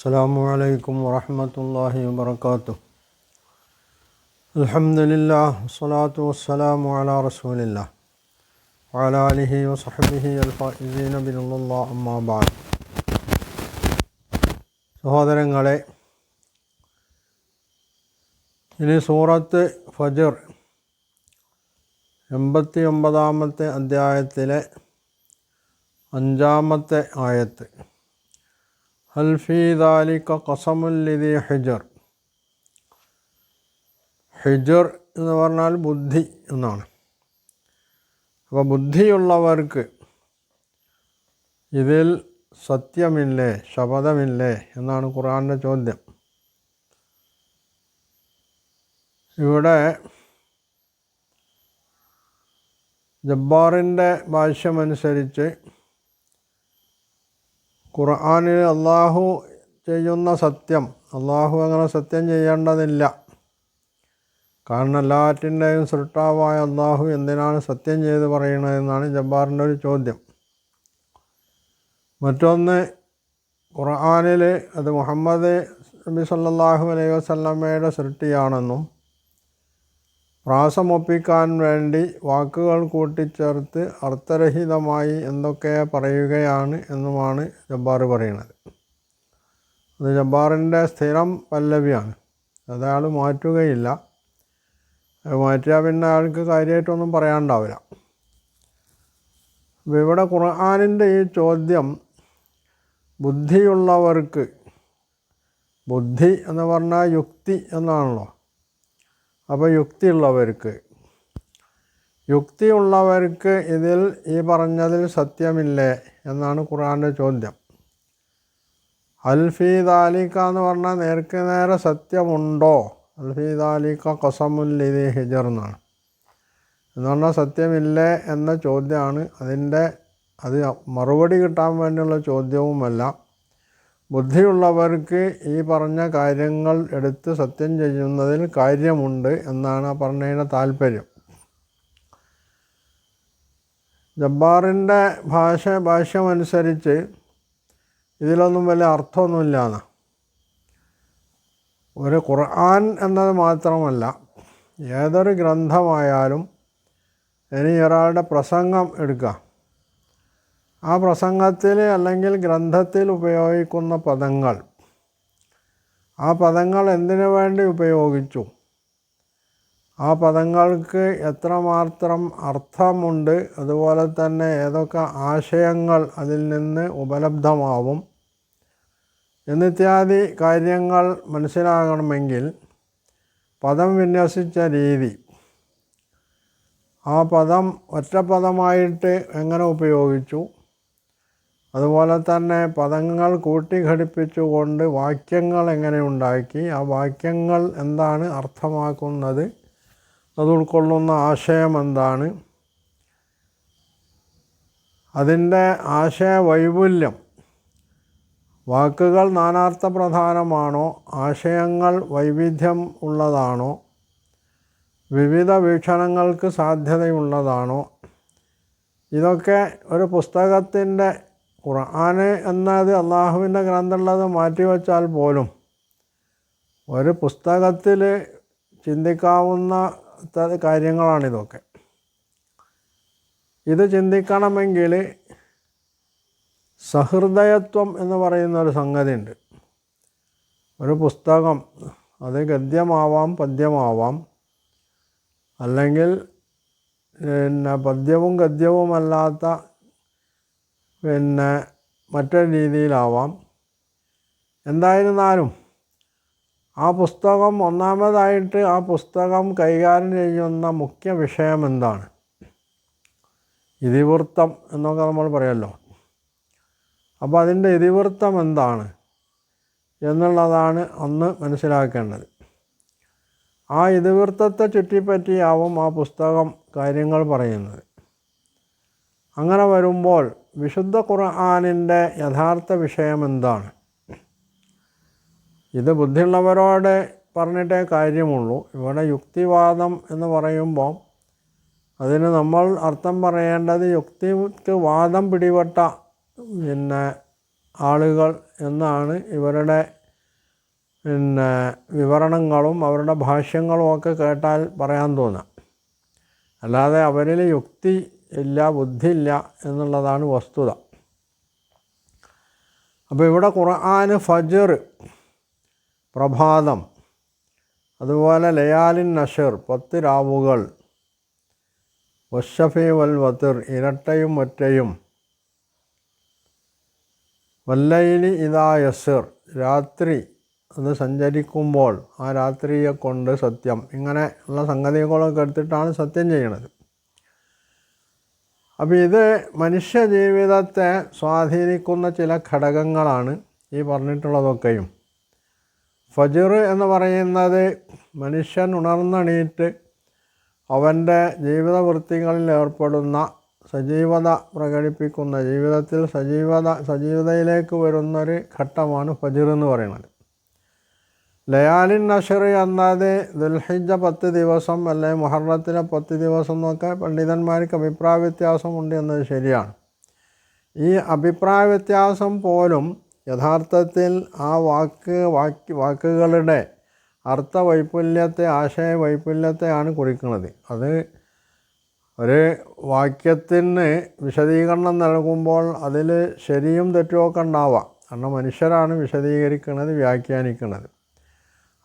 അസ്സലാമു അലൈക്കും വറഹ്മത്തുള്ളാഹി വബറകാതുഹു. അൽഹംദുലില്ലാഹ് വസ്സലാത്തു വസ്സലാമു അലാ റസൂലില്ലാഹ് വഅലാ ആലിഹി വസഹ്ബിഹി അൽഫായിസീന ബിറളില്ലാഹി അമ്മാ ബഅദ്. സഹോദരങ്ങളെ, ഇനി സൂറത്ത് ഫജ്ർ 89-ാമത്തെ അധ്യായത്തിലെ 5-ാമത്തെ ആയത്ത്. ഹൽ ഫീ ദാലിക ഖസമുൽ ലിദീ ഹിജർ. ഹിജർ എന്ന് പറഞ്ഞാൽ ബുദ്ധി എന്നാണ്. അപ്പോൾ ബുദ്ധിയുള്ളവർക്ക് ഇതിൽ സത്യമില്ലേ, ശപഥമില്ലേ എന്നാണ് ഖുർആൻ്റെ ചോദ്യം. ഇവിടെ ജബ്ബാറിൻ്റെ ഭാഷ്യമനുസരിച്ച് ഖുർആനിൽ അള്ളാഹു ചെയ്യുന്ന സത്യം, അള്ളാഹു അങ്ങനെ സത്യം ചെയ്യേണ്ടതില്ല. കാരണം എല്ലാറ്റിൻ്റെയും സൃഷ്ടാവായ അള്ളാഹു എന്തിനാണ് സത്യം ചെയ്ത് പറയണതെന്നാണ് ജബ്ബാറിൻ്റെ ഒരു ചോദ്യം. മറ്റൊന്ന്, ഖുർആനിൽ അത് മുഹമ്മദ് നബി സല്ലല്ലാഹു അലൈഹി വസല്ലമയുടെ സൃഷ്ടിയാണെന്നും പ്രാസമൊപ്പിക്കാൻ വേണ്ടി വാക്കുകൾ കൂട്ടിച്ചേർത്ത് അർത്ഥരഹിതമായി എന്തൊക്കെ പറയുകയാണ് എന്നുമാണ് ജബ്ബാർ പറയുന്നത്. അത് ജബ്ബാറിൻ്റെ സ്ഥിരം പല്ലവിയാണ്. അതയാൾ മാറ്റുകയില്ല. അത് മാറ്റിയാൽ പിന്നെ അയാൾക്ക് കാര്യമായിട്ടൊന്നും പറയാനുണ്ടാവില്ല. അപ്പോൾ ഇവിടെ ഖുർആനിൻ്റെ ഈ ചോദ്യം ബുദ്ധിയുള്ളവർക്ക്, ബുദ്ധി എന്ന് പറഞ്ഞാൽ യുക്തി എന്നാണല്ലോ. അപ്പോൾ യുക്തിയുള്ളവർക്ക് ഇതിൽ ഈ പറഞ്ഞതിൽ സത്യമില്ലേ എന്നാണ് ഖുർആൻ്റെ ചോദ്യം. അൽ ഫീ ദാലിക എന്ന് പറഞ്ഞാൽ നേർക്ക് നേരെ സത്യമുണ്ടോ? അൽ ഫീ ദാലിക ഖസമുൽ ലിദീ ഹിജർ എന്നാണ്. എന്ന് പറഞ്ഞാൽ സത്യമില്ലേ എന്ന ചോദ്യമാണ്. അത് മറുപടി കിട്ടാൻ വേണ്ടിയുള്ള ചോദ്യവുമല്ല. ബുദ്ധിയുള്ളവർക്ക് ഈ പറഞ്ഞ കാര്യങ്ങൾ എടുത്ത് സത്യം ചെയ്യുന്നതിൽ കാര്യമുണ്ട് എന്നാണ് ആ പറഞ്ഞതിൻ്റെ താല്പര്യം. ജബ്ബാറിൻ്റെ ഭാഷ്യമനുസരിച്ച് ഇതിലൊന്നും വലിയ അർത്ഥമൊന്നുമില്ലാന്ന്. ഒരു ഖുർആൻ എന്നത് മാത്രമല്ല, ഏതൊരു ഗ്രന്ഥമായാലും ഇനി ഒരാളുടെ പ്രസംഗം എടുക്കുക, ആ പ്രസംഗത്തിൽ അല്ലെങ്കിൽ ഗ്രന്ഥത്തിൽ ഉപയോഗിക്കുന്ന പദങ്ങൾ, ആ പദങ്ങൾ എന്തിനു വേണ്ടി ഉപയോഗിച്ചു, ആ പദങ്ങൾക്ക് എത്രമാത്രം അർത്ഥമുണ്ട്, അതുപോലെ തന്നെ ഏതൊക്കെ ആശയങ്ങൾ അതിൽ നിന്ന് ഉപലബ്ധമാവും എന്നിത്യാദി കാര്യങ്ങൾ മനസ്സിലാകണമെങ്കിൽ പദം വിന്യസിച്ച രീതി, ആ പദം ഒറ്റപ്പദമായിട്ട് എങ്ങനെ ഉപയോഗിച്ചു, അതുപോലെ തന്നെ പദങ്ങൾ കൂട്ടിഘടിപ്പിച്ചുകൊണ്ട് വാക്യങ്ങൾ എങ്ങനെ ഉണ്ടാക്കി, ആ വാക്യങ്ങൾ എന്താണ് അർത്ഥമാക്കുന്നത്, അത് ഉൾക്കൊള്ളുന്ന ആശയം എന്താണ്, അതിൻ്റെ ആശയ വൈപുല്യം, വാക്കുകൾ നാനാർത്ഥ പ്രധാനമാണോ, ആശയങ്ങൾ വൈവിധ്യം ഉള്ളതാണോ, വിവിധ വീക്ഷണങ്ങൾക്ക് സാധ്യതയുള്ളതാണോ, ഇതൊക്കെ ഒരു പുസ്തകത്തിൻ്റെ, ഖുർആൻ എന്നത് അള്ളാഹുവിൻ്റെ ഗ്രന്ഥമുള്ളത് മാറ്റിവെച്ചാൽ പോലും ഒരു പുസ്തകത്തിൽ ചിന്തിക്കാവുന്ന കാര്യങ്ങളാണിതൊക്കെ. ഇത് ചിന്തിക്കണമെങ്കിൽ സഹൃദയത്വം എന്ന് പറയുന്ന ഒരു സംഗതി ഉണ്ട്. ഒരു പുസ്തകം അത് ഗദ്യമാവാം, പദ്യമാവാം, അല്ലെങ്കിൽ പദ്യവും ഗദ്യവുമല്ലാത്ത മറ്റൊരു രീതിയിലാവാം. എന്തായിരുന്നാലും ആ പുസ്തകം, ഒന്നാമതായിട്ട് ആ പുസ്തകം കൈകാര്യം ചെയ്യുന്ന മുഖ്യ വിഷയം എന്താണ്, ഇതിവൃത്തം എന്നൊക്കെ നമ്മൾ പറയുമല്ലോ. അപ്പോൾ അതിൻ്റെ ഇതിവൃത്തം എന്താണ് എന്നുള്ളതാണ് ഒന്ന് മനസ്സിലാക്കേണ്ടത്. ആ ഇതിവൃത്തത്തെ ചുറ്റിപ്പറ്റിയാവും ആ പുസ്തകം കാര്യങ്ങൾ പറയുന്നത്. അങ്ങനെ വരുമ്പോൾ വിശുദ്ധ ഖുർആനിൻ്റെ യഥാർത്ഥ വിഷയം എന്താണ്? ഇത് ബുദ്ധിയുള്ളവരോട് പറഞ്ഞിട്ടേ കാര്യമുള്ളൂ. ഇവിടെ യുക്തിവാദം എന്ന് പറയുമ്പോൾ അതിന് നമ്മൾ അർത്ഥം പറയേണ്ടത് യുക്തിക്ക് വാദം പിടിപെട്ട ആളുകൾ എന്നാണ് ഇവരുടെ വിവരണങ്ങളും അവരുടെ ഭാഷ്യങ്ങളും ഒക്കെ കേട്ടാൽ പറയാൻ തോന്നുക. അല്ലാതെ അവരിൽ യുക്തി ഇല്ല, ബുദ്ധിയില്ല എന്നുള്ളതാണ് വസ്തുത. അപ്പോൾ ഇവിടെ ഖുർആന് ഫജ്ർ പ്രഭാതം, അതുപോലെ ലയാലിൻ നഷർ 10 രാവുകൾ, വശഫി വൽ വത്തിർ ഇരട്ടയും ഒറ്റയും, വല്ലൈലി ഇദാ യസ്ർ രാത്രി അത് സഞ്ചരിക്കുമ്പോൾ ആ രാത്രിയെ കൊണ്ട് സത്യം, ഇങ്ങനെ ഉള്ള സംഗതികളൊക്കെ എടുത്തിട്ടാണ് സത്യം ചെയ്യണത്. അപ്പോൾ ഇത് മനുഷ്യ ജീവിതത്തെ സ്വാധീനിക്കുന്ന ചില ഘടകങ്ങളാണ് ഈ പറഞ്ഞിട്ടുള്ളതൊക്കെയും. ഫജ്ർ എന്ന് പറയുന്നത് മനുഷ്യൻ ഉണർന്നെണീറ്റ് അവൻ്റെ ജീവിത വൃത്തികളിൽ ഏർപ്പെടുന്ന സജീവത പ്രകടിപ്പിക്കുന്ന, ജീവിതത്തിൽ സജീവതയിലേക്ക് വരുന്നൊരു ഘട്ടമാണ് ഫജ്ർ എന്ന് പറയുന്നത്. ലയാലിൻ നഷർ എന്നത് ദുൽഹിജ്ജ 10 ദിവസം അല്ലെങ്കിൽ മുഹറത്തിലെ 10 ദിവസം എന്നൊക്കെ പണ്ഡിതന്മാർക്ക് അഭിപ്രായ വ്യത്യാസമുണ്ട് എന്നത് ശരിയാണ്. ഈ അഭിപ്രായ വ്യത്യാസം പോലും യഥാർത്ഥത്തിൽ ആ വാക്കുകളുടെ അർത്ഥവൈപുല്യത്തെ, ആശയവൈപുല്യത്തെയാണ് കുറിക്കുന്നത്. അത് ഒരു വാക്യത്തിന് വിശദീകരണം നൽകുമ്പോൾ അതിൽ ശരിയും തെറ്റുമൊക്കെ ഉണ്ടാവാം. കാരണം മനുഷ്യരാണ് വിശദീകരിക്കുന്നത്, വ്യാഖ്യാനിക്കുന്നത്.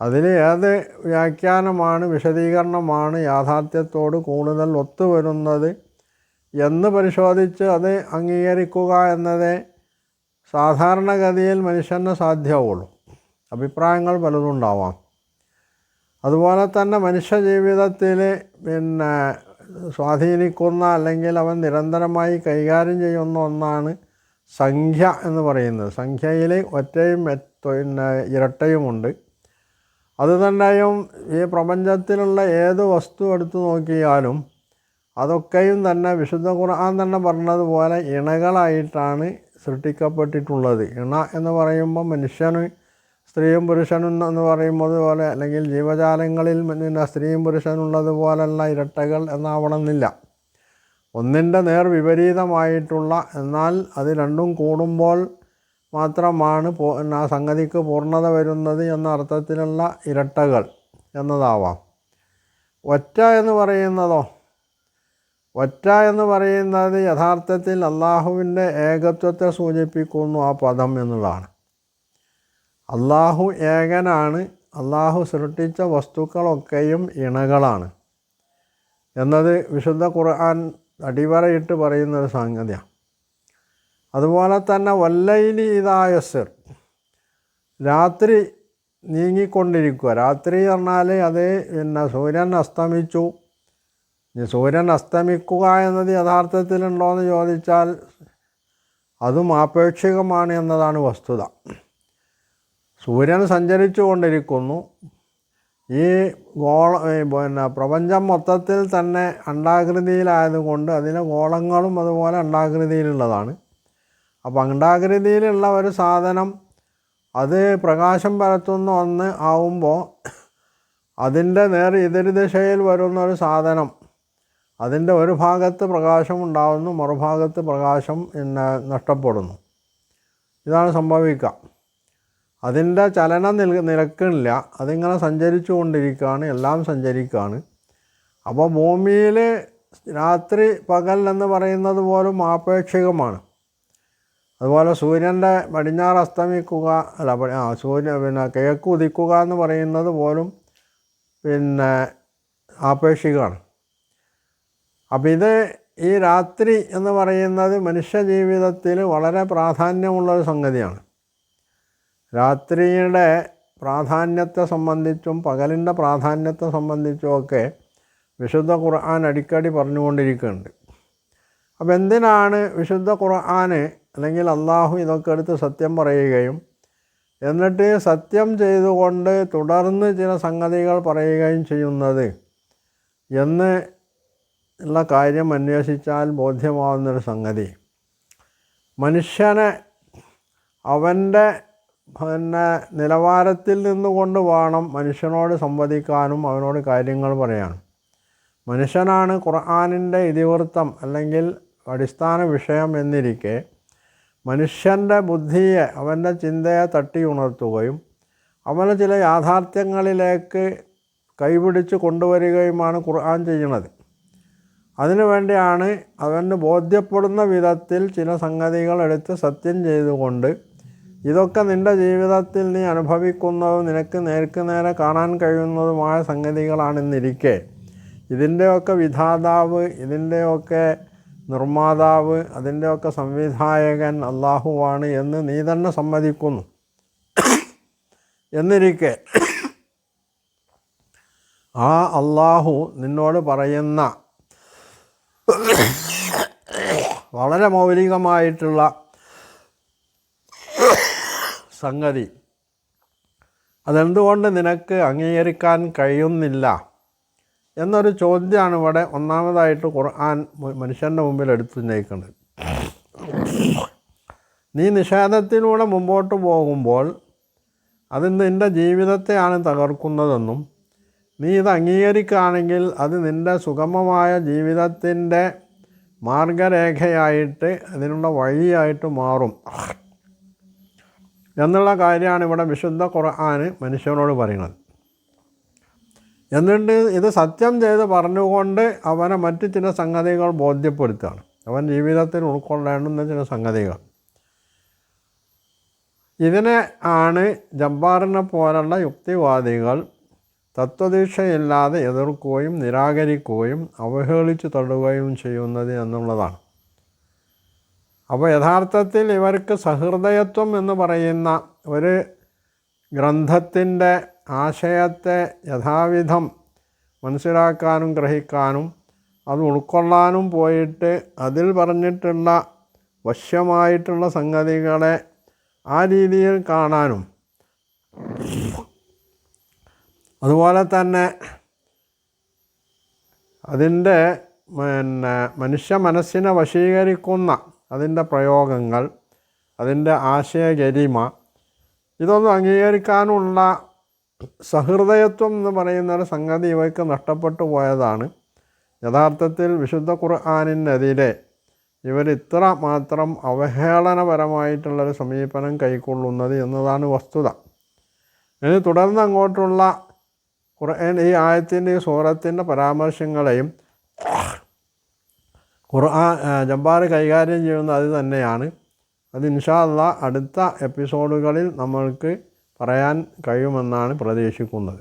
അതിൽ ഏത് വ്യാഖ്യാനമാണ്, വിശദീകരണമാണ് യാഥാർത്ഥ്യത്തോട് കൂടുതൽ ഒത്തുവരുന്നത് എന്ന് പരിശോധിച്ച് അത് അംഗീകരിക്കുക എന്നതേ സാധാരണഗതിയിൽ മനുഷ്യന് സാധ്യമാവുള്ളൂ. അഭിപ്രായങ്ങൾ പലതുണ്ടാവാം. അതുപോലെ തന്നെ മനുഷ്യ ജീവിതത്തിൽ സ്വാധീനിക്കുന്ന അല്ലെങ്കിൽ അവൻ നിരന്തരമായി കൈകാര്യം ചെയ്യുന്ന ഒന്നാണ് സംഖ്യ എന്ന് പറയുന്നത്. സംഖ്യയിൽ ഒറ്റയും ഇരട്ടയുമുണ്ട്. അതുതന്നെയും ഈ പ്രപഞ്ചത്തിലുള്ള ഏത് വസ്തു എടുത്തു നോക്കിയാലും അതൊക്കെയും തന്നെ വിശുദ്ധ ഖുർആൻ തന്നെ പറഞ്ഞതുപോലെ ഇണകളായിട്ടാണ് സൃഷ്ടിക്കപ്പെട്ടിട്ടുള്ളത്. ഇണ എന്ന് പറയുമ്പോൾ മനുഷ്യന് സ്ത്രീയും പുരുഷനും എന്ന് പറയുന്നത് പോലെ, അല്ലെങ്കിൽ ജീവജാലങ്ങളിൽ സ്ത്രീയും പുരുഷനുള്ളതുപോലുള്ള ഇരട്ടകൾ എന്നാവണമെന്നില്ല. ഒന്നിൻ്റെ നേർ വിപരീതമായിട്ടുള്ള, എന്നാൽ അത് രണ്ടും കൂടുമ്പോൾ മാത്രമാണ് ആ സംഗതിക്ക് പൂർണ്ണത വരുന്നത് എന്ന അർത്ഥത്തിലുള്ള ഇരട്ടകൾ എന്നതാവാം. ഒറ്റ എന്ന് പറയുന്നതോ, ഒറ്റ എന്ന് പറയുന്നത് യഥാർത്ഥത്തിൽ അള്ളാഹുവിൻ്റെ ഏകത്വത്തെ സൂചിപ്പിക്കുന്നു ആ പദം എന്നുള്ളതാണ്. അള്ളാഹു ഏകനാണ്, അള്ളാഹു സൃഷ്ടിച്ച വസ്തുക്കളൊക്കെയും ഇണകളാണ് എന്നത് വിശുദ്ധ ഖുർആൻ അടിവരയിട്ട് പറയുന്നൊരു സംഗതിയാണ്. അതുപോലെ തന്നെ വല്ലൈലി ഇദാ യസ്ർ രാത്രി നീങ്ങിക്കൊണ്ടിരിക്കുക. രാത്രി പറഞ്ഞാൽ അത് സൂര്യൻ അസ്തമിച്ചു. സൂര്യൻ അസ്തമിക്കുക എന്നത് യഥാർത്ഥത്തിലുണ്ടോയെന്ന് ചോദിച്ചാൽ അതും ആപേക്ഷികമാണ് എന്നതാണ് വസ്തുത. സൂര്യൻ സഞ്ചരിച്ചു കൊണ്ടിരിക്കുന്നു. ഈ പ്രപഞ്ചം മൊത്തത്തിൽ തന്നെ അണ്ഡാകൃതിയിലായതുകൊണ്ട് അതിലെ ഗോളങ്ങളും അതുപോലെ അണ്ഡാകൃതിയിലുള്ളതാണ്. അപ്പോൾ അണ്ഡാകൃതിയിലുള്ള ഒരു സാധനം അത് പ്രകാശം പരത്തുന്ന ഒന്ന് ആവുമ്പോൾ അതിൻ്റെ നേർ എതിർ ദിശയിൽ വരുന്ന ഒരു സാധനം, അതിൻ്റെ ഒരു ഭാഗത്ത് പ്രകാശം ഉണ്ടാകുന്നു, മറുഭാഗത്ത് പ്രകാശം നഷ്ടപ്പെടുന്നു. ഇതാണ് സംഭവിക്കുക. അതിൻ്റെ ചലനം നിലക്കുന്നില്ല, അതിങ്ങനെ സഞ്ചരിച്ചു കൊണ്ടിരിക്കുകയാണ്, എല്ലാം സഞ്ചരിക്കുകയാണ്. അപ്പോൾ ഭൂമിയിൽ രാത്രി പകൽ എന്ന് പറയുന്നത് പോലും ആപേക്ഷികമാണ്. അതുപോലെ സൂര്യൻ്റെ പടിഞ്ഞാറ് അസ്തമിക്കുക, കിഴക്ക് ഉദിക്കുക എന്ന് പറയുന്നത് പോലും ആപേക്ഷികമാണ്. അപ്പം ഇത് ഈ രാത്രി എന്ന് പറയുന്നത് മനുഷ്യ ജീവിതത്തിൽ വളരെ പ്രാധാന്യമുള്ളൊരു സംഗതിയാണ്. രാത്രിയുടെ പ്രാധാന്യത്തെ സംബന്ധിച്ചും പകലിൻ്റെ പ്രാധാന്യത്തെ സംബന്ധിച്ചുമൊക്കെ വിശുദ്ധ ഖുർആൻ അടിക്കടി പറഞ്ഞുകൊണ്ടിരിക്കുന്നുണ്ട്. അപ്പോൾ എന്തിനാണ് വിശുദ്ധ ഖുർആന് അല്ലെങ്കിൽ അള്ളാഹു ഇതൊക്കെ എടുത്ത് സത്യം പറയുകയും എന്നിട്ട് സത്യം ചെയ്തുകൊണ്ട് തുടർന്ന് ചില സംഗതികൾ പറയുകയും ചെയ്യുന്നത് എന്ന് ഉള്ള കാര്യം അന്വേഷിച്ചാൽ ബോധ്യമാവുന്നൊരു സംഗതി, മനുഷ്യനെ അവൻ്റെ നിലവാരത്തിൽ നിന്നുകൊണ്ട് വേണം മനുഷ്യനോട് സംവദിക്കാനും അവനോട് കാര്യങ്ങൾ പറയാനും. മനുഷ്യനാണ് ഖുർആനിൻ്റെ ഇതിവൃത്തം അല്ലെങ്കിൽ അടിസ്ഥാന വിഷയം എന്നിരിക്കെ മനുഷ്യൻ്റെ ബുദ്ധിയെ, അവൻ്റെ ചിന്തയെ തട്ടി ഉണർത്തുകയും അവനെ ചില യാഥാർത്ഥ്യങ്ങളിലേക്ക് കൈപിടിച്ച് കൊണ്ടുവരികയുമാണ് ഖുർആൻ ചെയ്യുന്നത്. അതിനുവേണ്ടിയാണ് അവന് ബോധ്യപ്പെടുന്ന വിധത്തിൽ ചില സംഗതികൾ എടുത്ത് സത്യം ചെയ്തുകൊണ്ട് ഇതൊക്കെ നിൻ്റെ ജീവിതത്തിൽ നീ അനുഭവിക്കുന്നതും നിനക്ക് നേർക്ക് നേരെ കാണാൻ കഴിയുന്നതുമായ സംഗതികളാണെന്നിരിക്കെ ഇതിൻ്റെയൊക്കെ വിധാതാവ്, ഇതിൻ്റെയൊക്കെ നിർമ്മാതാവ്, അതിൻ്റെയൊക്കെ സംവിധായകൻ അള്ളാഹുവാണ് എന്ന് നീ തന്നെ സമ്മതിക്കുന്നു എന്നിരിക്കെ ആ അള്ളാഹു നിന്നോട് പറയുന്ന വളരെ മൗലികമായിട്ടുള്ള സംഗതി അതെന്തുകൊണ്ട് നിനക്ക് അംഗീകരിക്കാൻ കഴിയുന്നില്ല എന്നൊരു ചോദ്യമാണ് ഇവിടെ ഒന്നാമതായിട്ട് ഖുർആൻ മനുഷ്യൻ്റെ മുമ്പിൽ എടുത്തു നയിക്കുന്നത്. നീ നിഷേധത്തിലൂടെ മുമ്പോട്ട് പോകുമ്പോൾ അത് നിൻ്റെ ജീവിതത്തെയാണ് തകർക്കുന്നതെന്നും നീ ഇത് അംഗീകരിക്കുകയാണെങ്കിൽ അത് നിൻ്റെ സുഗമമായ ജീവിതത്തിൻ്റെ മാർഗരേഖയായിട്ട് അതിനുള്ള വഴിയായിട്ട് മാറും എന്നുള്ള കാര്യമാണ് ഇവിടെ വിശുദ്ധ ഖുർആൻ മനുഷ്യനോട് പറയുന്നത്. എന്നിട്ട് ഇത് സത്യം ചെയ്ത് പറഞ്ഞുകൊണ്ട് അവനെ മറ്റ് ചില സംഗതികൾ ബോധ്യപ്പെടുത്തുകയാണ്. അവൻ ജീവിതത്തിൽ ഉൾക്കൊള്ളേണ്ടുന്ന ചില സംഗതികൾ. ഇതിനെ ആണ് ജബ്ബാറിനെ പോലുള്ള യുക്തിവാദികൾ തത്വദീക്ഷയില്ലാതെ എതിർക്കുകയും നിരാകരിക്കുകയും അവഹേളിച്ച് തള്ളുകയും ചെയ്യുന്നത് എന്നുള്ളതാണ്. അപ്പോൾ യഥാർത്ഥത്തിൽ ഇവർക്ക് സഹൃദയത്വം എന്ന് പറയുന്ന ഒരു ഗ്രന്ഥത്തിൻ്റെ ആശയത്തെ യഥാവിധം മനസ്സിലാക്കാനും ഗ്രഹിക്കാനും അത് ഉൾക്കൊള്ളാനും പോയിട്ട് അതിൽ പറഞ്ഞിട്ടുള്ള വശ്യമായിട്ടുള്ള സംഗതികളെ ആ രീതിയിൽ കാണാനും അതുപോലെ തന്നെ അതിൻ്റെ മനുഷ്യ മനസ്സിനെ വശീകരിക്കുന്ന അതിൻ്റെ പ്രയോഗങ്ങൾ, അതിൻ്റെ ആശയഗരിമ, ഇതൊന്നും അംഗീകരിക്കാനുള്ള സഹൃദയത്വം എന്ന് പറയുന്ന ഒരു സംഗതി ഇവയ്ക്ക് നഷ്ടപ്പെട്ടു പോയതാണ്. യഥാർത്ഥത്തിൽ വിശുദ്ധ ഖുർആനിനെതിരെ ഇവർ ഇത്ര മാത്രം അവഹേളനപരമായിട്ടുള്ളൊരു സമീപനം കൈക്കൊള്ളുന്നത് എന്നതാണ് വസ്തുത. ഇനി തുടർന്ന് അങ്ങോട്ടുള്ള ഖുർആൻ ഈ ആയത്തിൻ്റെ ഈ സൂറത്തിൻ്റെ പരാമർശങ്ങളെയും ജബ്ബാർ കൈകാര്യം ചെയ്യുന്നത് അത് തന്നെയാണ്. അത് ഇൻഷാ അല്ലാഹ് അടുത്ത എപ്പിസോഡുകളിൽ നമ്മൾക്ക് പറയാൻ കഴിയുമെന്നാണ് പ്രതീക്ഷിക്കുന്നത്.